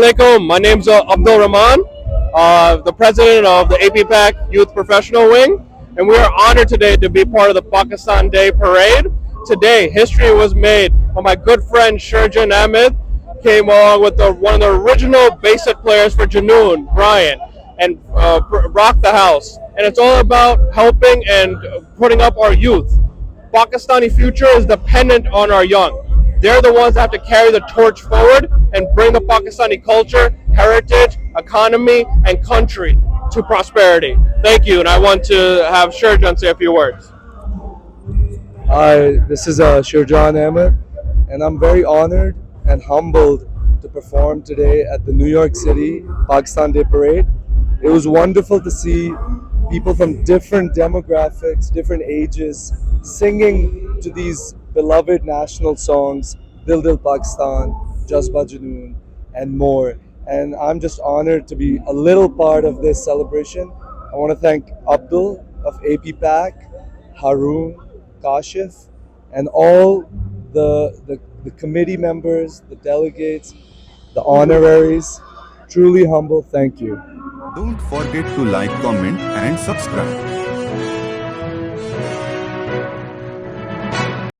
Assalamualaikum. My name's Abdul Rahman, the president of the APPAC Youth Professional Wing, and we are honored today to be part of the Pakistan Day Parade. Today, history was made when my good friend Sherjan Ahmad came along with one of the original basic players for Janoon, Brian, and rocked the house. And it's all about helping and putting up our youth. Pakistani future is dependent on our young. They're the ones that have to carry the torch forward and bring the Pakistani culture, heritage, economy, and country to prosperity. Thank you, and I want to have Sherjan say a few words. Hi, this is Sherjan Ahmad, and I'm very honored and humbled to perform today at the New York City Pakistan Day Parade. It was wonderful to see people from different demographics, different ages, singing to these beloved national songs, Dil Dil Pakistan, Jazba, Janoon, and more. And I'm just honored to be a little part of this celebration. I want to thank Abdul of APPAC, Haroon, Kashif, and all the committee members, the delegates, the honoraries. Truly humble, thank you. Don't forget to like, comment and subscribe.